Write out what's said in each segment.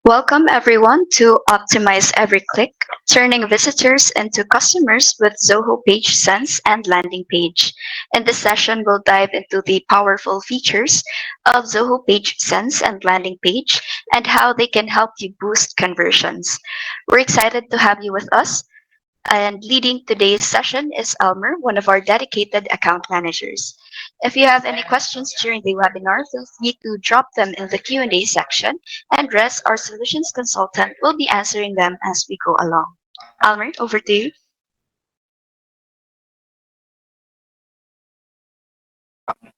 Welcome everyone to Optimize Every Click, turning visitors into customers with Zoho PageSense and Landing Page. In this session, we'll dive into the powerful features of Zoho PageSense and Landing Page and how they can help you boost conversions. We're excited to have you with us. And leading today's session is Elmer, one of our dedicated account managers. If you have any questions during the webinar, feel free to drop them in the Q&A section, and Res, our solutions consultant, will be answering them as we go along. Elmer, over to you.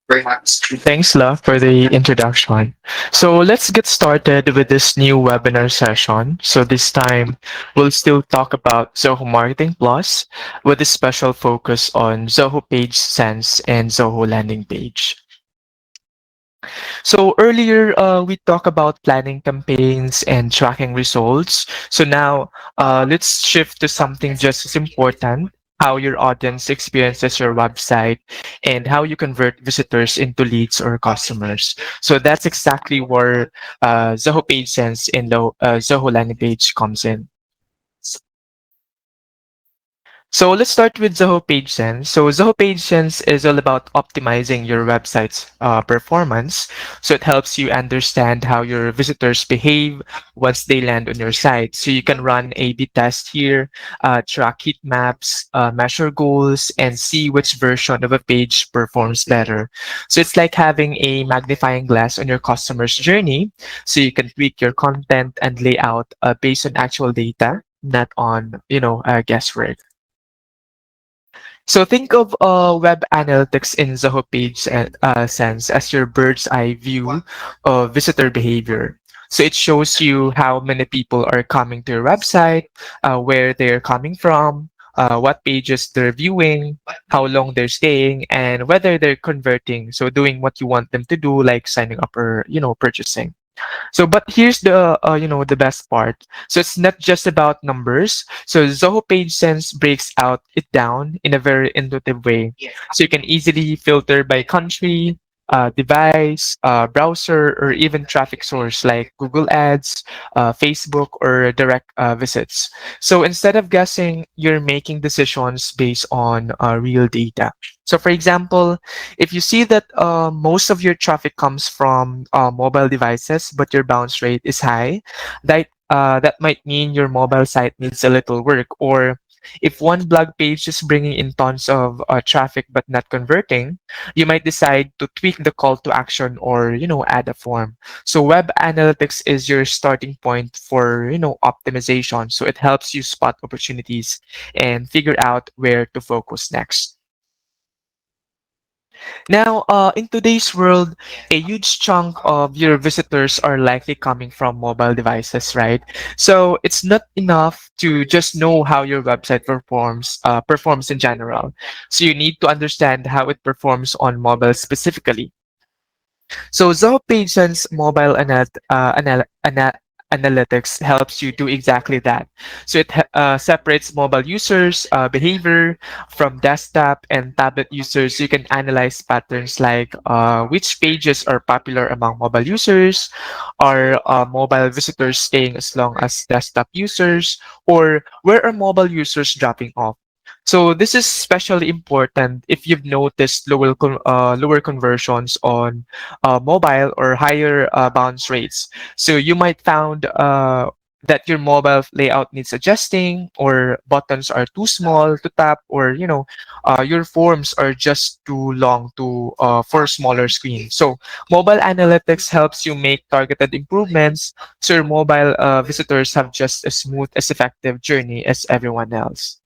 Thanks, Love, for the introduction. So let's get started with this new webinar session. So this time, we'll still talk about Zoho Marketing Plus with a special focus on Zoho Page Sense and Zoho Landing Page. So earlier, we talked about planning campaigns and tracking results. So now, let's shift to something just as important: how your audience experiences your website and how you convert visitors into leads or customers. So that's exactly where Zoho PageSense and Zoho Landing Page comes in. So let's start with Zoho PageSense. So Zoho PageSense is all about optimizing your website's performance. So it helps you understand how your visitors behave once they land on your site. So you can run A/B test here, track heat maps, measure goals, and see which version of a page performs better. So it's like having a magnifying glass on your customer's journey, so you can tweak your content and layout based on actual data, not on guesswork. So think of web analytics in Zoho Page Sense as your bird's eye view of visitor behavior. So it shows you how many people are coming to your website, where they're coming from, what pages they're viewing, how long they're staying, and whether they're converting. So doing what you want them to do, like signing up or purchasing. So, but here's the best part. So it's not just about numbers. So Zoho PageSense breaks out it down in a very intuitive way. So you can easily filter by country, device, browser, or even traffic source like Google Ads, Facebook, or direct visits. So instead of guessing, you're making decisions based on real data. So, for example, if you see that most of your traffic comes from mobile devices, but your bounce rate is high, that might mean your mobile site needs a little work. Or if one blog page is bringing in tons of traffic but not converting, you might decide to tweak the call to action or add a form. So web analytics is your starting point for optimization. So it helps you spot opportunities and figure out where to focus next. Now, in today's world, a huge chunk of your visitors are likely coming from mobile devices, right? So it's not enough to just know how your website performs in general. So you need to understand how it performs on mobile specifically. So Zoho PageSense mobile analytics helps you do exactly that. So it separates mobile users' behavior from desktop and tablet users. You can analyze patterns like which pages are popular among mobile users, are mobile visitors staying as long as desktop users, or where are mobile users dropping off. So this is especially important if you've noticed lower conversions on mobile or higher bounce rates. So you might found that your mobile layout needs adjusting, or buttons are too small to tap, or your forms are just too long to for smaller screen. So mobile analytics helps you make targeted improvements, so your mobile visitors have just as smooth as effective journey as everyone else.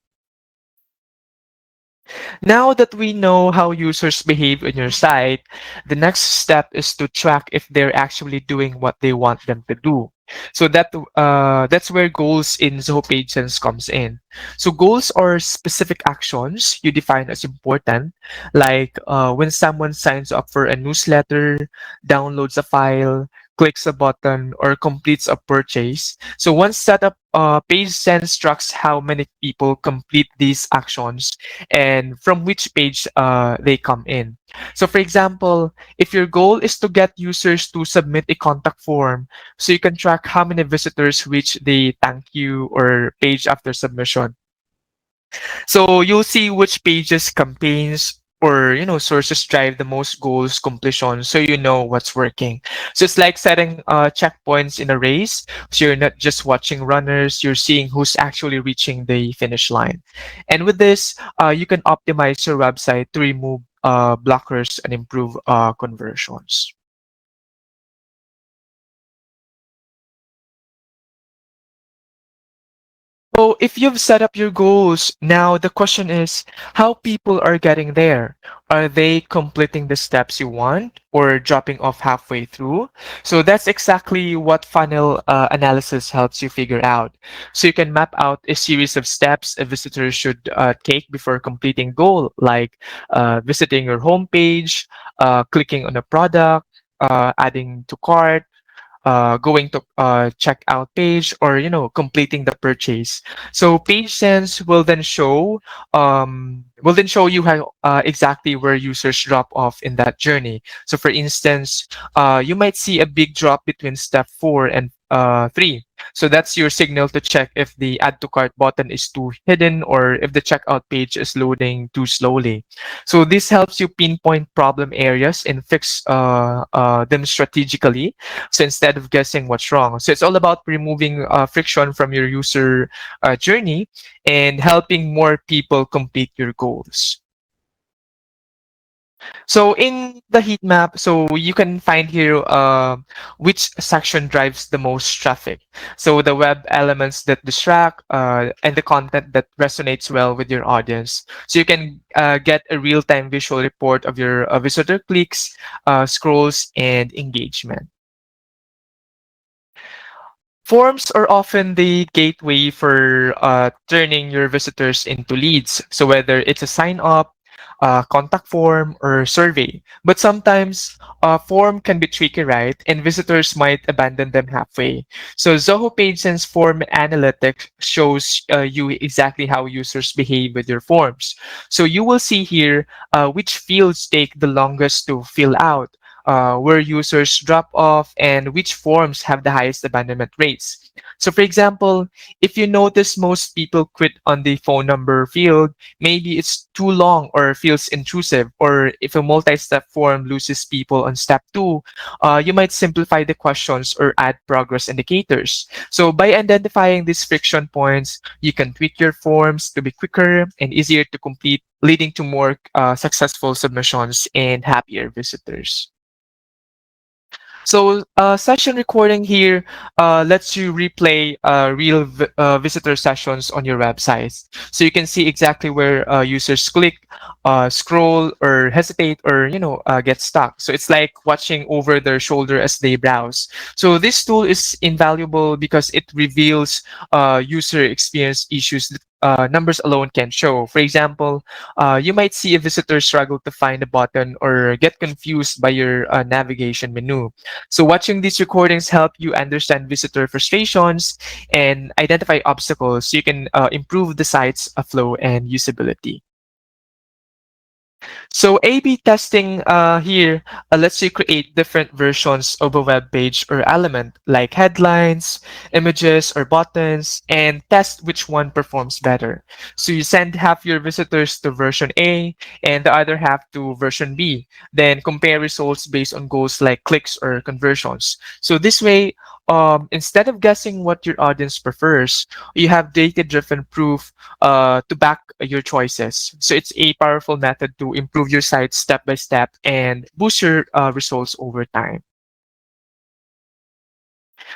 Now that we know how users behave on your site, the next step is to track if they're actually doing what they want them to do. So that's where goals in Zoho PageSense comes in. So goals are specific actions you define as important, like when someone signs up for a newsletter, downloads a file, clicks a button, or completes a purchase. So once set up, PageSense tracks how many people complete these actions and from which page they come in. So for example, if your goal is to get users to submit a contact form, so you can track how many visitors reach the thank you or page after submission. So you'll see which pages, campaigns, or sources drive the most goals completion, so you know what's working. So it's like setting checkpoints in a race. So you're not just watching runners, you're seeing who's actually reaching the finish line. And with this, you can optimize your website to remove blockers and improve conversions. So if you've set up your goals, now the question is how people are getting there. Are they completing the steps you want or dropping off halfway through? So that's exactly what funnel analysis helps you figure out. So you can map out a series of steps a visitor should take before completing goal, like visiting your homepage, clicking on a product, adding to cart, going to checkout page, or completing the purchase. So PageSense will then show you how exactly where users drop off in that journey. So for instance, you might see a big drop between step 4 and 3. So that's your signal to check if the add to cart button is too hidden or if the checkout page is loading too slowly. So this helps you pinpoint problem areas and fix them strategically, so instead of guessing what's wrong. So it's all about removing friction from your user journey and helping more people complete your goals. So in the heat map, so you can find here which section drives the most traffic. So the web elements that distract and the content that resonates well with your audience. So you can get a real-time visual report of your visitor clicks, scrolls, and engagement. Forms are often the gateway for turning your visitors into leads. So whether it's a sign up, contact form, or survey. But sometimes a form can be tricky, right? And visitors might abandon them halfway. So Zoho PageSense Form Analytics shows you exactly how users behave with your forms. So you will see here which fields take the longest to fill out, where users drop off, and which forms have the highest abandonment rates. So, for example, if you notice most people quit on the phone number field, maybe it's too long or feels intrusive, or if a multi step form loses people on step 2, you might simplify the questions or add progress indicators. So, by identifying these friction points, you can tweak your forms to be quicker and easier to complete, leading to more successful submissions and happier visitors. So, session recording here lets you replay real visitor sessions on your websites. So you can see exactly where users click, scroll, or hesitate, or get stuck. So it's like watching over their shoulder as they browse. So this tool is invaluable because it reveals user experience issues that numbers alone can show. For example, you might see a visitor struggle to find a button or get confused by your navigation menu. So watching these recordings help you understand visitor frustrations and identify obstacles so you can improve the site's flow and usability. So A/B testing here lets you create different versions of a web page or element like headlines, images, or buttons, and test which one performs better. So you send half your visitors to version A and the other half to version B. Then compare results based on goals like clicks or conversions. So this way, instead of guessing what your audience prefers, you have data-driven proof to back your choices. So it's a powerful method to improve your site step by step and boost your results over time.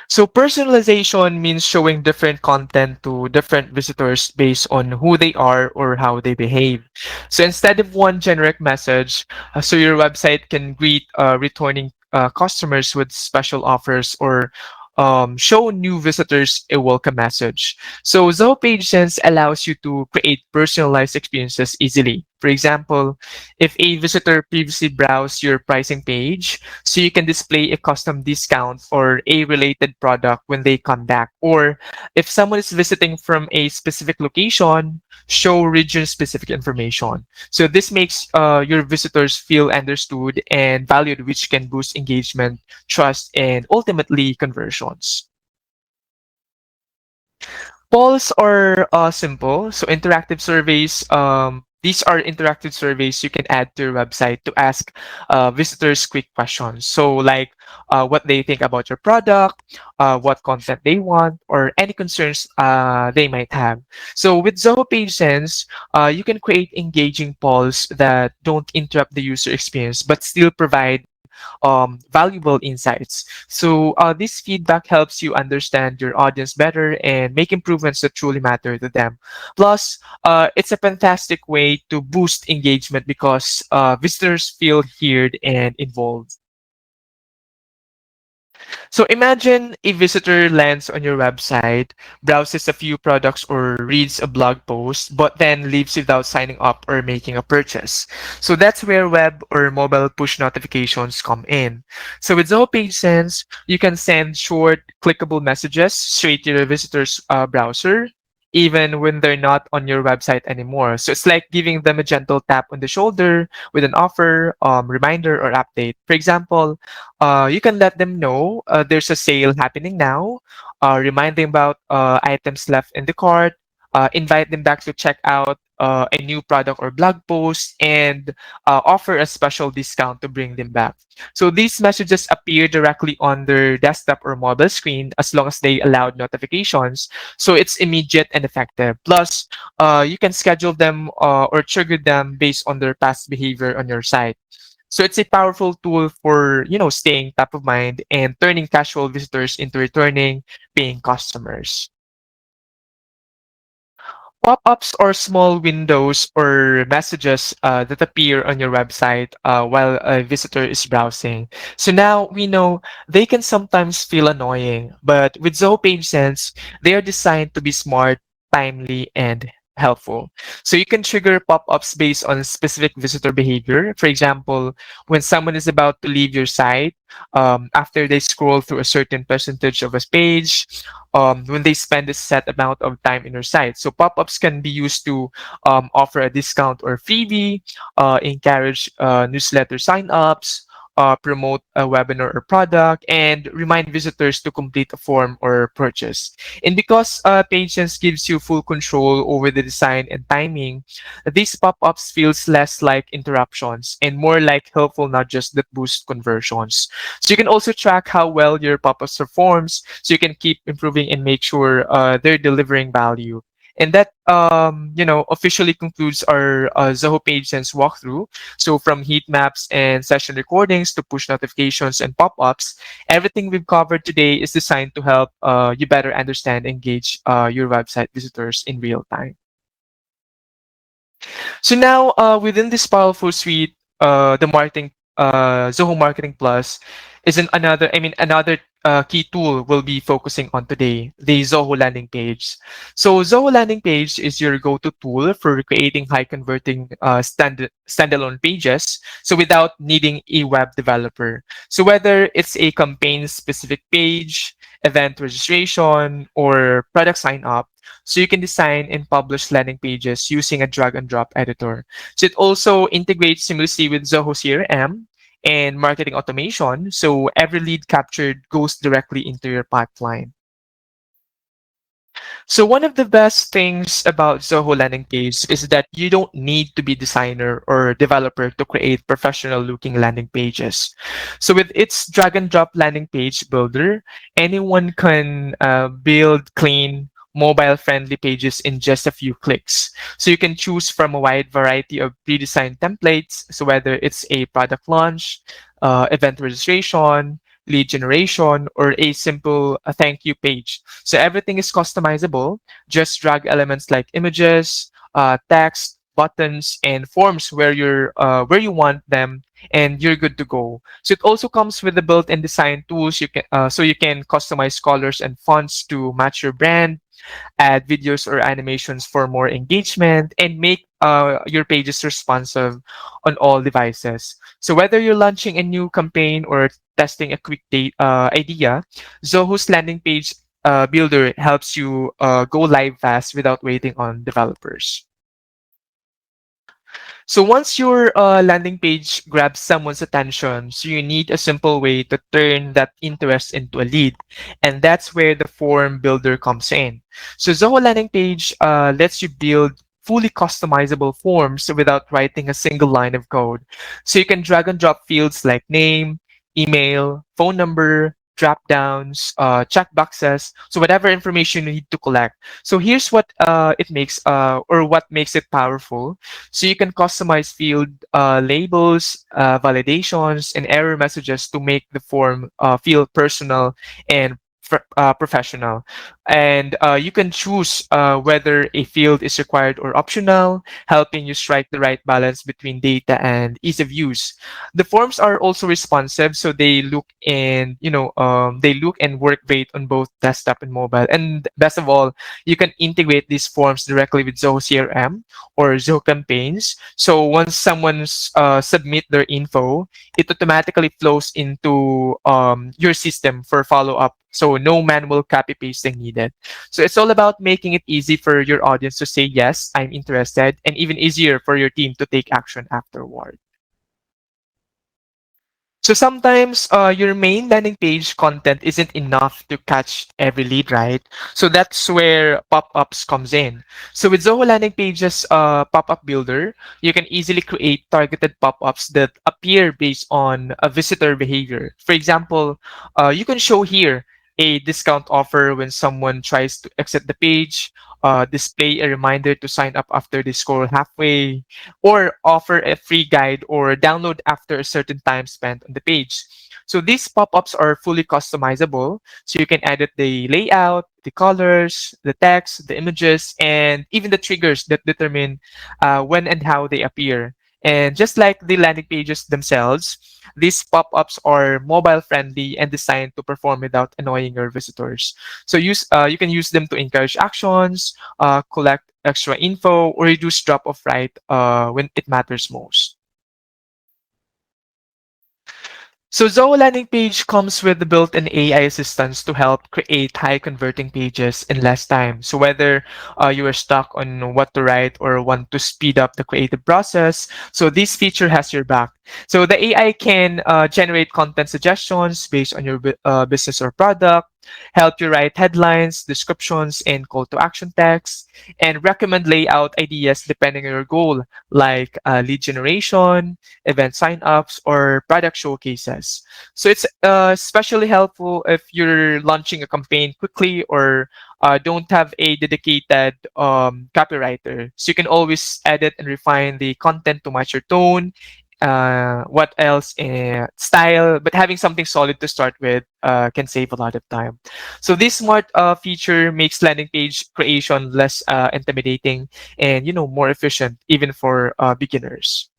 So personalization means showing different content to different visitors based on who they are or how they behave. So instead of one generic message, so your website can greet returning customers with special offers or show new visitors a welcome message. So Zoho PageSense allows you to create personalized experiences easily. For example, if a visitor previously browsed your pricing page, so you can display a custom discount or a related product when they come back. Or if someone is visiting from a specific location, show region specific information. So this makes your visitors feel understood and valued, which can boost engagement, trust, and ultimately conversions. Polls are simple. So interactive surveys. These are interactive surveys you can add to your website to ask visitors quick questions. So like what they think about your product, what content they want, or any concerns they might have. So with Zoho PageSense, you can create engaging polls that don't interrupt the user experience but still provide valuable insights. So this feedback helps you understand your audience better and make improvements that truly matter to them. Plus, it's a fantastic way to boost engagement because visitors feel heard and involved. So imagine a visitor lands on your website, browses a few products or reads a blog post, but then leaves without signing up or making a purchase. So that's where web or mobile push notifications come in. So with Zoho PageSense, you can send short, clickable messages straight to your visitor's browser, even when they're not on your website anymore. So it's like giving them a gentle tap on the shoulder with an offer, reminder, or update. For example, you can let them know there's a sale happening now, remind them about items left in the cart, invite them back to check out a new product or blog post, and offer a special discount to bring them back. So these messages appear directly on their desktop or mobile screen as long as they allowed notifications. So it's immediate and effective. Plus, you can schedule them or trigger them based on their past behavior on your site. So it's a powerful tool for, staying top of mind and turning casual visitors into returning paying customers. Pop-ups or small windows or messages that appear on your website while a visitor is browsing. So now we know they can sometimes feel annoying, but with Zoho PageSense, they are designed to be smart, timely, and helpful. So you can trigger pop-ups based on specific visitor behavior. For example, when someone is about to leave your site, after they scroll through a certain percentage of a page, when they spend a set amount of time in your site. So pop-ups can be used to offer a discount or freebie, encourage newsletter sign-ups, promote a webinar or product, and remind visitors to complete a form or purchase. And because Patience gives you full control over the design and timing, these pop-ups feels less like interruptions and more like helpful nudges that boost conversions. So you can also track how well your pop-ups performs, so you can keep improving and make sure they're delivering value. And that officially concludes our Zoho PageSense walkthrough. So from heat maps and session recordings to push notifications and pop-ups, everything we've covered today is designed to help you better understand and engage your website visitors in real time. So now, within this powerful suite, the Zoho Marketing Plus is another key tool we'll be focusing on today, the Zoho Landing Page. So Zoho Landing Page is your go-to tool for creating high-converting standalone pages, so without needing a web developer. So whether it's a campaign-specific page, event registration, or product sign-up, so you can design and publish landing pages using a drag and drop editor. So it also integrates seamlessly with Zoho CRM and marketing automation. So every lead captured goes directly into your pipeline. So one of the best things about Zoho landing page is that you don't need to be designer or developer to create professional looking landing pages. So with its drag and drop landing page builder, anyone can build clean, mobile friendly pages in just a few clicks. So you can choose from a wide variety of pre-designed templates. So whether it's a product launch, event registration, lead generation, or a simple thank you page. So everything is customizable. Just drag elements like images, text, buttons, and forms where you want them, and you're good to go. So it also comes with the built-in design tools. You can so you can customize colors and fonts to match your brand, add videos or animations for more engagement, and make your pages responsive on all devices. So whether you're launching a new campaign or testing a quick idea, Zoho's landing page builder helps you go live fast without waiting on developers. So once your landing page grabs someone's attention, so you need a simple way to turn that interest into a lead. And that's where the form builder comes in. So Zoho landing page lets you build fully customizable forms without writing a single line of code. So you can drag and drop fields like name, email, phone number, drop downs, check boxes. So whatever information you need to collect. So here's what it makes or what makes it powerful. So you can customize field labels, validations, and error messages to make the form feel personal and professional. And you can choose whether a field is required or optional, helping you strike the right balance between data and ease of use. The forms are also responsive, so they look and work great on both desktop and mobile. And best of all, you can integrate these forms directly with Zoho CRM or Zoho campaigns. So once someone's submit their info, it automatically flows into your system for follow up. So no manual copy pasting needed. So it's all about making it easy for your audience to say yes, I'm interested, and even easier for your team to take action afterward. So sometimes your main landing page content isn't enough to catch every lead, right? So that's where pop-ups comes in. So with Zoho landing pages pop-up builder, you can easily create targeted pop-ups that appear based on a visitor behavior. For example, you can show here a discount offer when someone tries to exit the page, display a reminder to sign up after they scroll halfway, or offer a free guide or download after a certain time spent on the page. So these pop-ups are fully customizable, so you can edit the layout, the colors, the text, the images, and even the triggers that determine when and how they appear. And just like the landing pages themselves, these pop-ups are mobile friendly and designed to perform without annoying your visitors. So you can use them to encourage actions, collect extra info, or reduce drop-off right when it matters most. So Zoho landing page comes with the built-in AI assistance to help create high converting pages in less time. So whether you are stuck on what to write or want to speed up the creative process, so this feature has your back. So the AI can generate content suggestions based on your business or product, help you write headlines, descriptions, and call to action text, and recommend layout ideas depending on your goal, like lead generation, event signups, or product showcases. So it's especially helpful if you're launching a campaign quickly or don't have a dedicated copywriter. So you can always edit and refine the content to match your tone. What else? Style, but having something solid to start with can save a lot of time. So this smart feature makes landing page creation less intimidating and more efficient, even for beginners.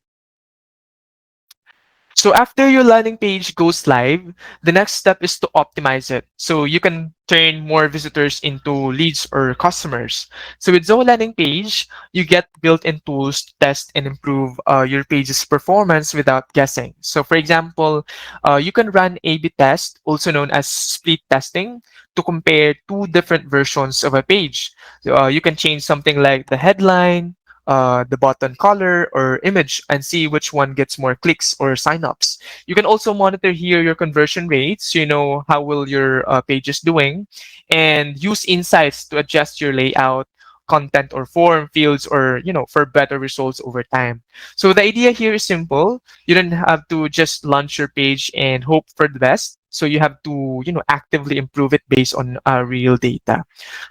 So after your landing page goes live, the next step is to optimize it. So you can turn more visitors into leads or customers. So with Zoho landing page, you get built-in tools to test and improve your page's performance without guessing. So for example, you can run A/B test, also known as split testing, to compare two different versions of a page. So, you can change something like the headline, the button color or image and see which one gets more clicks or signups. You can also monitor here your conversion rates, so you know how well your page is doing, and use insights to adjust your layout, content or form fields, or for better results over time. So the idea here is simple. You don't have to just launch your page and hope for the best. So you have to actively improve it based on real data.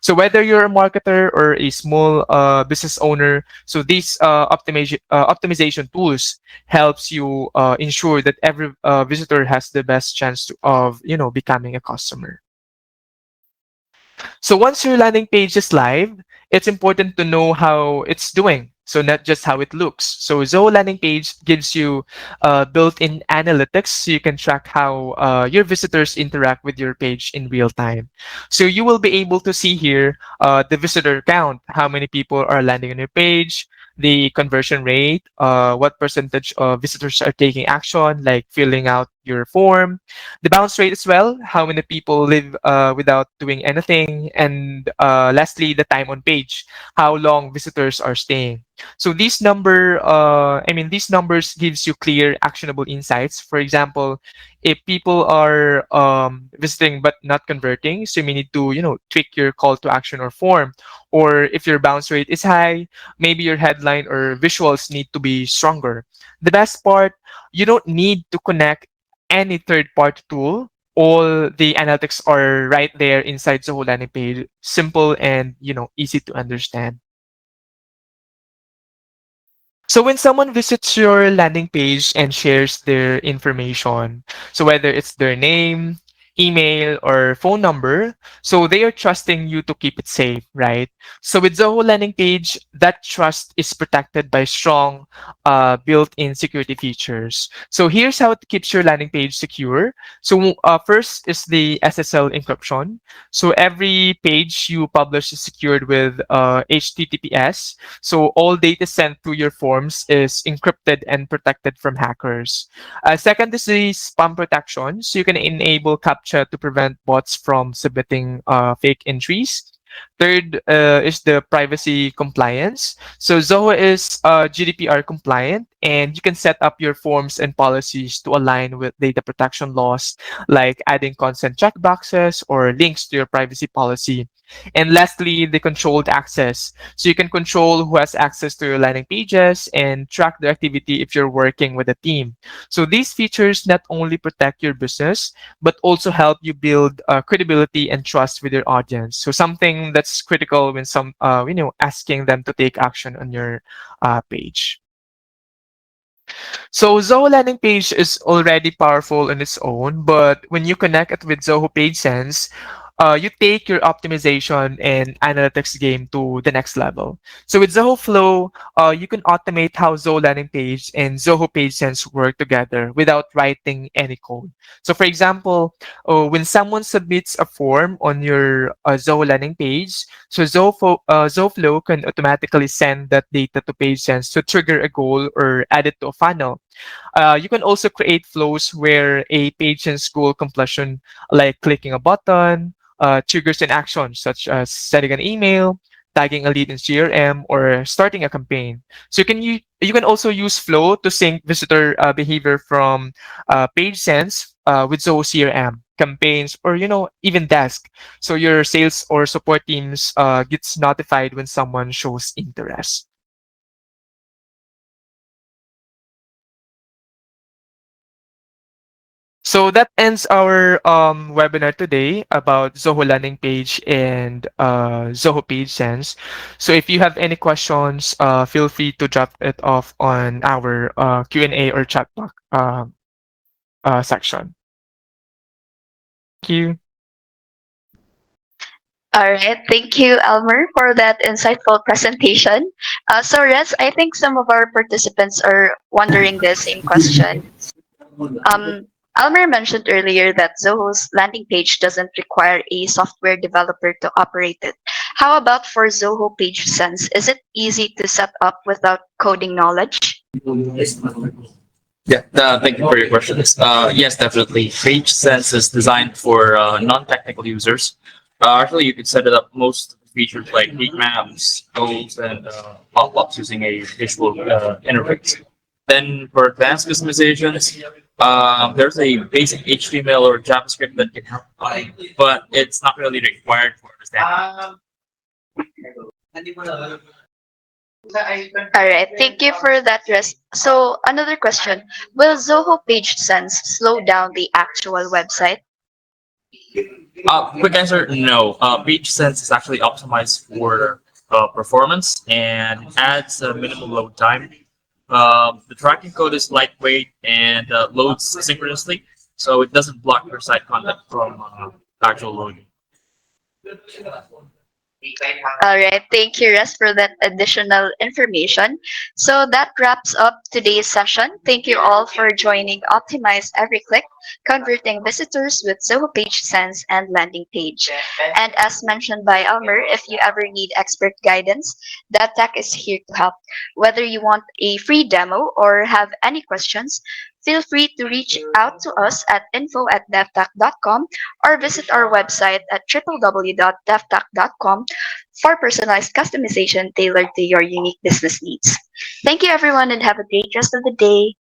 So whether you're a marketer or a small business owner, so these optimization tools helps you ensure that every visitor has the best chance of becoming a customer. So once your landing page is live, it's important to know how it's doing. So not just how it looks. So Zoho landing page gives you built-in analytics so you can track how your visitors interact with your page in real time. So you will be able to see here the visitor count, how many people are landing on your page, the conversion rate, what percentage of visitors are taking action, like filling out your form, the bounce rate as well, how many people live without doing anything, and lastly, the time on page, how long visitors are staying. So these numbers gives you clear, actionable insights. For example, if people are visiting but not converting, so you may need to, tweak your call to action or form. Or if your bounce rate is high, maybe your headline or visuals need to be stronger. The best part, you don't need to connect any third-party tool. All the analytics are right there inside Zoho landing page. Simple and easy to understand. So when someone visits your landing page and shares their information, so whether it's their name, email, or phone number, so they are trusting you to keep it safe, right? So with Zoho landing page, that trust is protected by strong built-in security features. So here's how it keeps your landing page secure. So first is the SSL encryption. So every page you publish is secured with HTTPS, so all data sent to your forms is encrypted and protected from hackers. Second is the spam protection. So you can enable CAPTCHA to prevent bots from submitting fake entries. Third is the privacy compliance. So Zoho is GDPR compliant, and you can set up your forms and policies to align with data protection laws, like adding consent checkboxes or links to your privacy policy. And lastly, the controlled access. So you can control who has access to your landing pages and track their activity if you're working with a team. So these features not only protect your business, but also help you build credibility and trust with your audience. So something that's critical when asking them to take action on your page. So Zoho landing page is already powerful on its own, but when you connect it with Zoho PageSense, you take your optimization and analytics game to the next level. So with Zoho Flow, you can automate how Zoho landing page and Zoho PageSense work together without writing any code. So for example, when someone submits a form on your Zoho landing page, so Zoho Flow can automatically send that data to PageSense to trigger a goal or add it to a funnel. You can also create flows where a patient's goal completion, like clicking a button, triggers an action such as sending an email, tagging a lead in CRM, or starting a campaign. So you can also use Flow to sync visitor behavior from PageSense with Zoho CRM, campaigns, or even Desk. So your sales or support teams gets notified when someone shows interest. So that ends our webinar today about Zoho landing page and Zoho PageSense. So if you have any questions, feel free to drop it off on our Q&A or chat box section. Thank you. All right, thank you, Elmer, for that insightful presentation. So, Rez, I think some of our participants are wondering the same question. Um, Elmer mentioned earlier that Zoho's landing page doesn't require a software developer to operate it. How about for Zoho PageSense? Is it easy to set up without coding knowledge? Yeah, thank you for your questions. Yes, definitely. PageSense is designed for non-technical users. Actually, you could set it up most features like heatmaps, goals, and pop-ups using a visual interface. Then for advanced customizations, there's a basic HTML or JavaScript that can help, but it's not really required for understanding. All right, thank you for that, Rez. So, another question. Will Zoho PageSense slow down the actual website? Quick answer, no. PageSense is actually optimized for performance and adds a minimal load time. The tracking code is lightweight and loads synchronously, so it doesn't block your site content from actual loading. All right, thank you, Res, for that additional information. So that wraps up today's session. Thank you all for joining Optimize Every Click, converting visitors with Zoho Page Sense and Landing Page. And as mentioned by Almer, if you ever need expert guidance, that tech is here to help. Whether you want a free demo or have any questions, feel free to reach out to us at info@devtech.com or visit our website at www.devtech.com for personalized customization tailored to your unique business needs. Thank you, everyone, and have a great rest of the day.